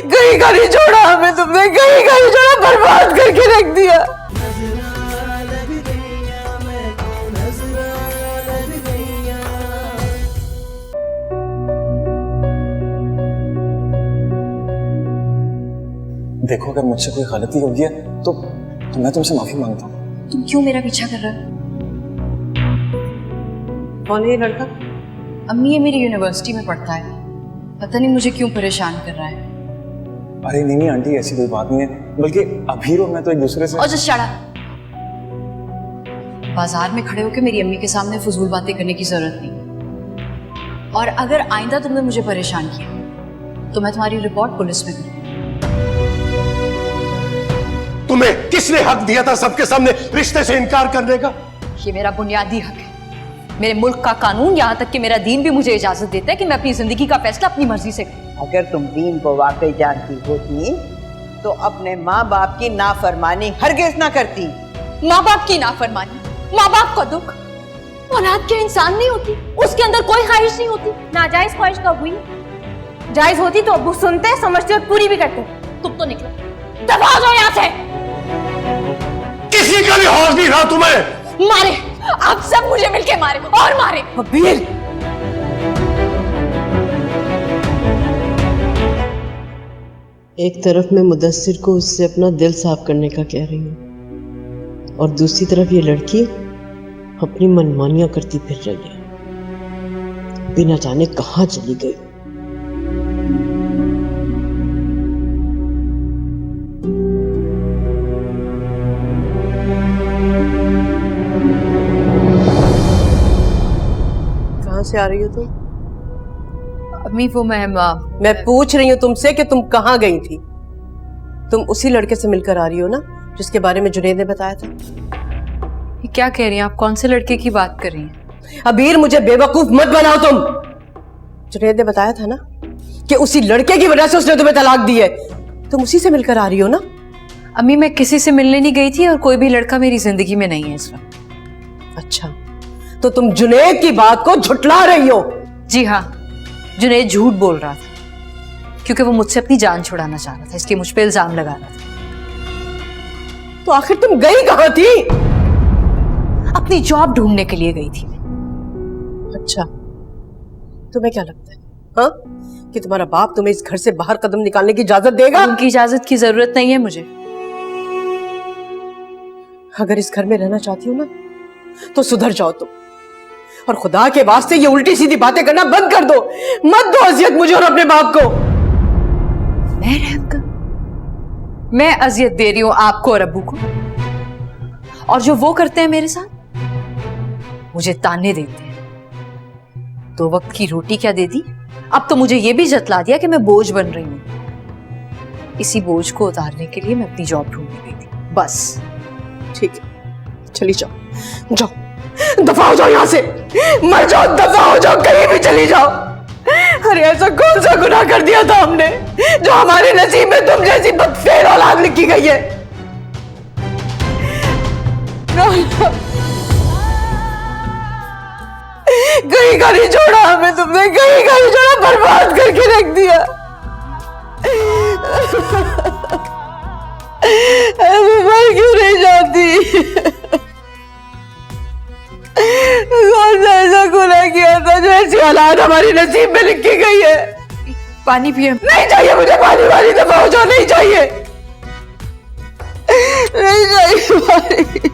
कहीं का नहीं छोड़ा हमें तुमने, कहीं का नहीं छोड़ा, बर्बाद करके रख दिया। देखो अगर मुझसे कोई गलती होगी है तो मैं तुमसे माफी मांगता हूँ। तुम क्यों मेरा पीछा कर रहे हो? कौन है ये लड़का? अम्मी, ये मेरी यूनिवर्सिटी में पढ़ता है, पता नहीं मुझे क्यों परेशान कर रहा है। अरे नहीं आंटी, ऐसी कोई बात नहीं है, बल्कि अभीर और मैं तो एक दूसरे से। और जस्ट शट अप। बाजार में खड़े होकर मेरी अम्मी के सामने फजूल बातें करने की जरूरत नहीं, और अगर आइंदा तुमने मुझे परेशान किया तो मैं तुम्हारी रिपोर्ट पुलिस में करूंगी। तुम्हें किसने हक दिया था सबके सामने रिश्ते से इनकार करने का? ये मेरा बुनियादी हक है। मेरे मुल्क का कानून, यहाँ तक कि मेरा दीन भी मुझे इजाजत देता है कि मैं अपनी जिंदगी का फैसला अपनी मर्जी से करूं। अगर तुम दीन को वाकई जानती होती तो अपने माँ बाप की नाफरमानी हरगिज ना करती। माँ बाप की नाफरमानी, माँ बाप का दुख, औलाद क्या इंसान नहीं होती? उसके अंदर कोई ख्वाहिश नहीं होती? नाजायज ख्वाहिश कब हुई? जायज होती तो अब्बू सुनते, समझते और पूरी भी करते। तुम तो निकलो, दफा हो जाओ यहाँ से। किसी का भी हौस नहीं रहा तुम्हें। मारे, आप सब मुझे मिलके मारे और मारे। अबीर, एक तरफ मैं मुदस्सिर को उससे अपना दिल साफ करने का कह रही हूँ और दूसरी तरफ ये लड़की अपनी मनमानियां करती फिर रही है, बिना जाने कहाँ चली गई। कहाँ से आ रही हो तुम? अम्मी, वो मैं पूछ रही हूँ तुमसे कि तुम कहाँ गई थी? तुम उसी लड़के से मिलकर आ रही हो ना जिसके बारे में जुनैद ने बताया था? ये क्या कह रही हैं आप? कौन से लड़के की बात कर रही हैं? अबीर, मुझे बेवकूफ मत बनाओ तुम। जुनैद ने बताया था ना कि उसी लड़के की वजह से उसने तुम्हें तलाक दी है। तुम उसी से मिलकर आ रही हो ना? अम्मी, मैं किसी से मिलने नहीं गई थी और कोई भी लड़का मेरी जिंदगी में नहीं है इस वक्त। अच्छा, तो तुम जुनैद की बात को झुठला रही हो? जी हाँ, जुनैद झूठ बोल रहा था क्योंकि वो मुझसे अपनी जान छुड़ाना चाह रहा था, इसलिए मुझ पे इल्जाम लगा रहा था। तो आखिर तुम गई कहाँ थी? अपनी जॉब ढूंढने के लिए गई थी। अच्छा, तुम्हें क्या लगता है हाँ कि तुम्हारा बाप तुम्हें इस घर से बाहर कदम निकालने की इजाजत देगा? उनकी इजाजत की जरूरत नहीं है मुझे। अगर इस घर में रहना चाहती हो ना तो सुधर जाओ तुम, और खुदा के वास्ते ये उल्टी सीधी बातें करना बंद कर दो। मत दो अजियत मुझे और अपने बाप को। मैं रहम कर, मैं अजियत दे रही हूं आपको और अब्बू को, और जो वो करते हैं मेरे साथ, मुझे ताने देते हैं। दो वक्त की रोटी क्या दे दी, अब तो मुझे ये भी जतला दिया कि मैं बोझ बन रही हूं। इसी बोझ को उतारने के लिए मैं अपनी जॉब ढूंढने गई थी, बस। ठीक है, चली जाओ, जाओ, दफा हो जाओ यहाँ से, मर जाओ, दफा हो जाओ, कहीं भी चली जाओ। अरे ऐसा कौन सा गुनाह कर दिया था हमने जो हमारे नसीब में तुम जैसी बदफेर औलाद लिखी गई है? कहीं का नहीं छोड़ा हमें तुमने, कहीं का नहीं छोड़ा, बर्बाद करके रख दिया। मर क्यों नहीं जाती? कौन सा ऐसा गुनाह किया था जो ऐसी औलाद हमारी नसीब में लिखी गई है? पानी पिए। नहीं चाहिए मुझे पानी, वाली दफा हो जाओ, नहीं चाहिए, नहीं चाहिए पानी।